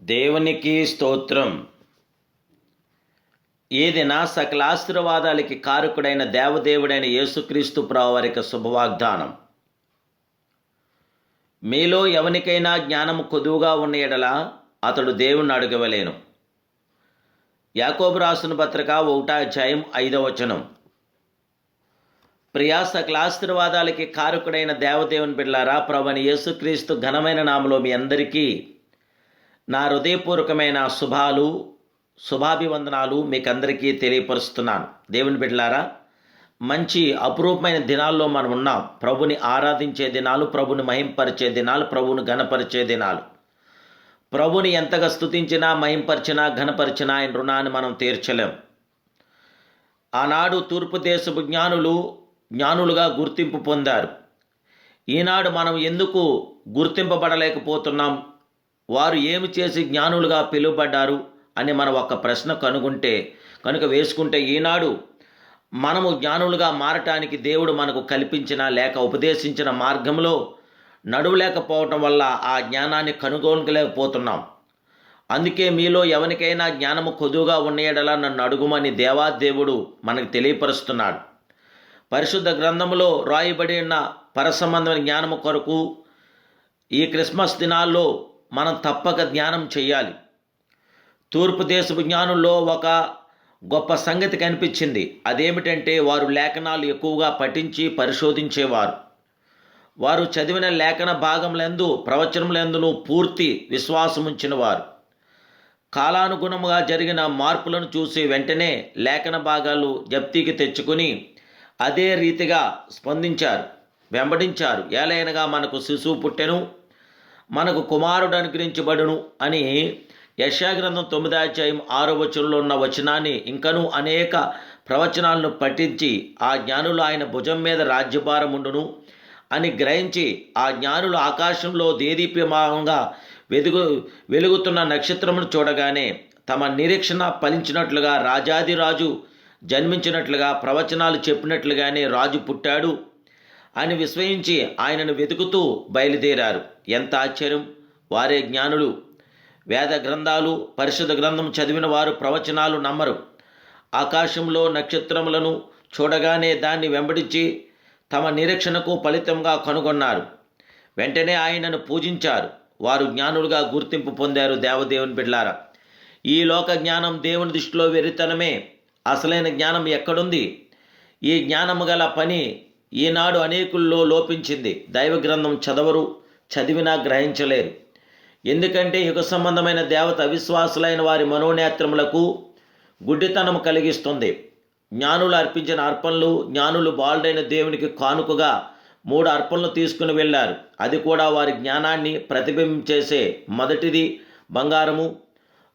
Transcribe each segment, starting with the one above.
దేవునికి స్తోత్రం. ఏదిన సకలాశీర్వాదాలకి కారకుడైన దేవదేవుడైన యేసుక్రీస్తు ప్రభువారికి శుభవాగ్దానం. మీలో ఎవనికైనా జ్ఞానము కొదువుగా ఉన్న ఎడల అతడు దేవుణ్ణి అడగవలేను. యాకోబు రాసిన పత్రిక 1:5. ప్రియా సకలాశీర్వాదాలకి కారకుడైన దేవదేవుని బిడ్డలారా, ప్రభువైన యేసుక్రీస్తు ఘనమైన నామములో మీ అందరికీ నా హృదయపూర్వకమైన శుభాభివందనాలు మీకందరికీ తెలియపరుస్తున్నాను. దేవుని బిడ్డలారా, మంచి అపురూపమైన దినాల్లో మనం ఉన్నాం. ప్రభుని ఆరాధించే దినాలు, ప్రభుని మహింపరిచే దినాలు, ప్రభుని ఘనపరిచే దినాలు. ప్రభుని ఎంతగా స్తుతించినా, మహింపరిచినా, ఘనపరిచినా ఆయన రుణాన్ని మనం తీర్చలేం. ఆనాడు తూర్పు దేశపు జ్ఞానులుగా గుర్తింపు పొందారు. ఈనాడు మనం ఎందుకు గుర్తింపబడలేకపోతున్నాం? వారు ఏమి చేసి జ్ఞానులుగా పిలువబడ్డారు అని మనం ఒక ప్రశ్న కనుక వేసుకుంటే, ఈనాడు మనము జ్ఞానులుగా మారటానికి దేవుడు మనకు కల్పించిన లేక ఉపదేశించిన మార్గంలో నడువలేకపోవటం వల్ల ఆ జ్ఞానాన్ని కనుగొనలేకపోతున్నాం. అందుకే మీలో ఎవరికైనా జ్ఞానము కొదువుగా ఉన్న యెడల నన్ను అడుగుమని దేవాదేవుడు మనకు తెలియపరుస్తున్నాడు. పరిశుద్ధ గ్రంథములో రాయబడి ఉన్న పరసంబంధమైన జ్ఞానము కొరకు ఈ క్రిస్మస్ దినాల్లో మనం తప్పక ధ్యానం చేయాలి. తూర్పు దేశపు జ్ఞానుల్లో ఒక గొప్ప సంగతి కనిపించింది. అదేమిటంటే, వారు లేఖనాలు ఎక్కువగా పఠించి పరిశోధించేవారు. వారు చదివిన లేఖన భాగములందు, ప్రవచనములందును పూర్తి విశ్వాసం ఉంచిన వారు. కాలానుగుణముగా జరిగిన మార్పులను చూసి వెంటనే లేఖన భాగాలు జప్తీకి తెచ్చుకుని అదే రీతిగా స్పందించారు, వెంబడించారు. ఏలైనగా మనకు శిశువు పుట్టెను, మనకు కుమారుడు అనుగ్రహించబడును అని యెషయా గ్రంథం 9:6 ఉన్న వచనాన్ని ఇంకనూ అనేక ప్రవచనాలను పఠించి ఆ జ్ఞానులు ఆయన భుజం మీద రాజ్యభారం ఉండును అని గ్రహించి, ఆ జ్ఞానులు ఆకాశంలో దేదీప్యమానంగా వెలుగుతున్న నక్షత్రమును చూడగానే తమ నిరీక్షణ ఫలించినట్లుగా, రాజాదిరాజు జన్మించినట్లుగా, ప్రవచనాలు చెప్పినట్లుగానే రాజు పుట్టాడు అని విశ్వసించి ఆయనను వెతుకుతూ బయలుదేరారు. ఎంత ఆశ్చర్యం! వారే జ్ఞానులు. వేద గ్రంథాలు, పరిశుద్ధ గ్రంథం చదివిన వారు ప్రవచనాలు నమ్మరు. ఆకాశంలో నక్షత్రములను చూడగానే దాన్ని వెంబడించి తమ నిరీక్షణకు ఫలితంగా కనుగొన్నారు. వెంటనే ఆయనను పూజించారు. వారు జ్ఞానులుగా గుర్తింపు పొందారు. దేవదేవుని బిడ్డలారా, ఈ లోక జ్ఞానం దేవుని దృష్టిలో వెర్రితనమే. అసలైన జ్ఞానం ఎక్కడుంది? ఈ జ్ఞానము గల పని ఈనాడు అనేకుల్లో లోపించింది. దైవ గ్రంథం చదివినా గ్రహించలేరు. ఎందుకంటే యుగ సంబంధమైన దేవత అవిశ్వాసులైన వారి మనోనేత్రములకు గుడ్డితనం కలిగిస్తుంది. జ్ఞానులు అర్పించిన అర్పణలు, జ్ఞానులు బాలుడైన దేవునికి కానుకగా 3 అర్పణలు తీసుకుని వెళ్ళారు. అది కూడా వారి జ్ఞానాన్ని ప్రతిబింబించేసే. మొదటిది బంగారము,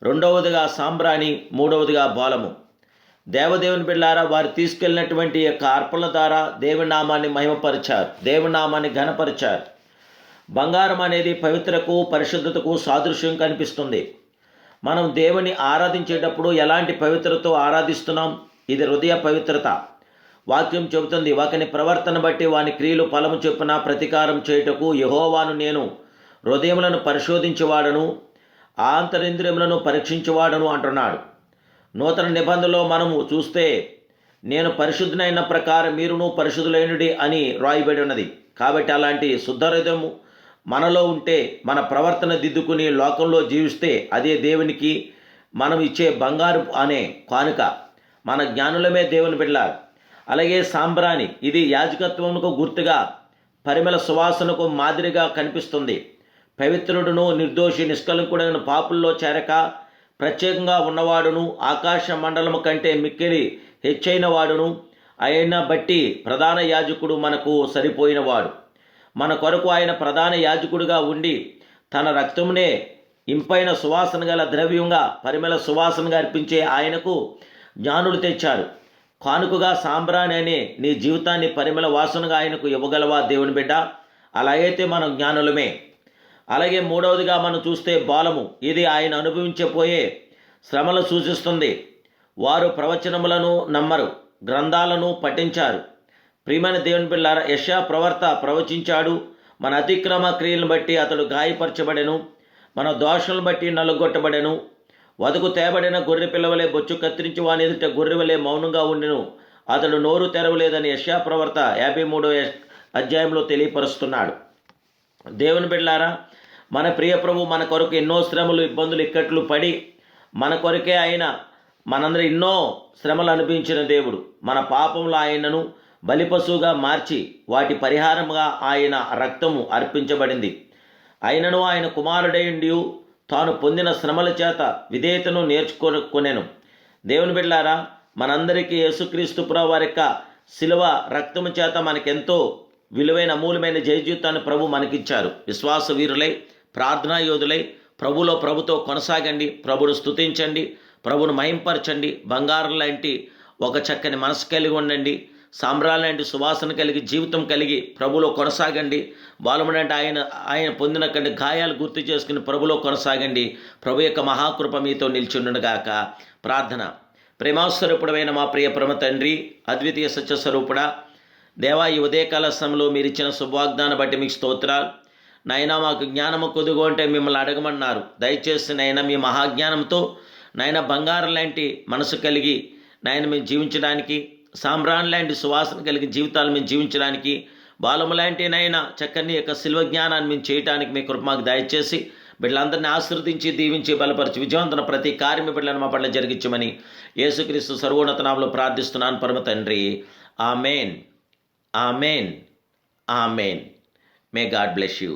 రెండవదిగా సాంబ్రాణి, మూడవదిగా బాలము. దేవదేవుని బిడ్డలారా, వారు తీసుకెళ్ళినటువంటి యొక్క అర్పణల ద్వారా దేవుని నామాన్ని మహిమపరిచారు, దేవుని నామాన్ని ఘనపరిచారు. బంగారం అనేది పవిత్రకు, పరిశుద్ధతకు సాదృశ్యం కనిపిస్తుంది. మనం దేవుని ఆరాధించేటప్పుడు ఎలాంటి పవిత్రతో ఆరాధిస్తున్నాం? ఇది హృదయ పవిత్రత. వాక్యం చెబుతుంది, ఒకని ప్రవర్తన బట్టి వాని క్రియలు ఫలము చొప్పున ప్రతీకారం చేయుటకు యెహోవాను నేను హృదయములను పరిశోధించేవాడను, ఆంతరింద్రియములను పరీక్షించేవాడను అంటున్నాడు. నూతన నిబంధనలో మనము చూస్తే, నేను పరిశుద్ధునైన ప్రకారం మీరును పరిశుద్ధులైనడి అని రాయబడి ఉన్నది. కాబట్టి అలాంటి శుద్ధ హృదయము మనలో ఉంటే, మన ప్రవర్తన దిద్దుకుని లోకంలో జీవిస్తే అదే దేవునికి మనం ఇచ్చే బంగారు అనే కానుక. మన జ్ఞానులమే దేవుని బిడ్డలారు. అలాగే సాంబ్రాణి, ఇది యాజకత్వమునకు గుర్తుగా, పరిమళ సువాసనకు మాదిరిగా కనిపిస్తుంది. పవిత్రుడును, నిర్దోషి, నిష్కలంకుడైన పాపుల్లో చేరక ప్రత్యేకంగా ఉన్నవాడును, ఆకాశ మండలము కంటే మిక్కిలి హెచ్చైన వాడును అయిన బట్టి ప్రధాన యాజకుడు మనకు సరిపోయినవాడు. మన కొరకు ఆయన ప్రధాన యాజకుడిగా ఉండి తన రక్తమునే ఇంపైన సువాసన గల ద్రవ్యంగా, పరిమళ సువాసనగా అర్పించే ఆయనకు జ్ఞానులు తెచ్చారు. కానుకగా సాంబ్రాణి అనే నీ జీవితాన్ని పరిమళ వాసనగా ఆయనకు ఇవ్వగలవా దేవుని బిడ్డ? అలాగైతే మనం జ్ఞానులమే. అలాగే మూడవదిగా మనం చూస్తే బాలము, ఇది ఆయన అనుభవించబోయే శ్రమలు సూచిస్తుంది. వారు ప్రవచనములను నమ్మరు, గ్రంథాలను పఠించారు. ప్రియమైన దేవుని బిడ్డలారా, యెషయా ప్రవక్త ప్రవచించాడు, మన అతిక్రమ క్రియలను బట్టి అతడు గాయపరచబడెను, మన దోషాలను బట్టి నలుగొట్టబడెను. వదకు తేబడిన గొర్రె పిల్లవలే బొచ్చు కత్తిరించి వాని ఎదుట గొర్రెవలే మౌనంగా ఉండెను. అతడు నోరు తెరవలేదని యెషయా ప్రవక్త 53వ అధ్యాయంలో తెలియపరుస్తున్నాడు. దేవుని బిడ్డలారా, మన ప్రియ ప్రభు మన కొరకు ఎన్నో శ్రమలు, ఇబ్బందులు, ఇక్కట్లు పడి మన కొరకే ఆయన మనందరూ ఎన్నో శ్రమలు అనుభవించిన దేవుడు. మన పాపంలో ఆయనను బలిపశువుగా మార్చి వాటి పరిహారముగా ఆయన రక్తము అర్పించబడింది. ఆయనను ఆయన కుమారుడైండి తాను పొందిన శ్రమల చేత విధేయతను నేర్చుకొనెను. దేవుని బిడ్డలారా, మనందరికీ యేసుక్రీస్తు ప్రభువు వారి యొక్క శిలువ రక్తము చేత మనకెంతో విలువైన అమూల్యమైన జయజీవితాన్ని ప్రభు మనకిచ్చారు. విశ్వాస వీరులై, ప్రార్థనా యోధులై ప్రభుతో కొనసాగండి. ప్రభును స్తుతించండి, ప్రభును మహింపరచండి. బంగారం లాంటి ఒక చక్కని మనసు కలిగి ఉండండి. సాంబ్రాలు లాంటి సువాసన కలిగి, జీవితం కలిగి ప్రభులో కొనసాగండి. బాలముడంటే ఆయన పొందిన గాయాలు గుర్తు చేసుకుని ప్రభులో కొనసాగండి. ప్రభు యొక్క మహాకృప మీతో నిల్చుండుగాక. ప్రార్థన. ప్రేమాస్వరూపుడమైన మా ప్రియ పరమ తండ్రి, అద్వితీయ సత్యస్వరూపుడా, దేవా, ఈ ఉదయకాల సమయంలో మీరు ఇచ్చిన శుభవాగ్దాన్ని బట్టి మీకు స్తోత్రాలు. నైనా మాకు జ్ఞానము కొదుగు అంటే మిమ్మల్ని అడగమన్నారు. దయచేసి నైనా మీ మహాజ్ఞానంతో నాయన బంగారం లాంటి మనసు కలిగి నాయన మేము జీవించడానికి, సాంబ్రాన్ లాంటి సువాసన కలిగి జీవితాలు మేము జీవించడానికి, బాలము లాంటి నైనా చక్కని యొక్క శిల్వ జ్ఞానాన్ని మేము చేయడానికి మీ కృప మాకు దయచేసి బిడ్డలందరినీ ఆశీర్వదించి, దీవించి, బలపరిచి విజయవంతన ప్రతి కార్యం బిడ్డలను మా పట్ల జరిగించమని యేసుక్రీస్తు సర్వోన్నత నామములో ప్రార్థిస్తున్నాను పరమ తండ్రి. Amen, amen, amen. May God bless you.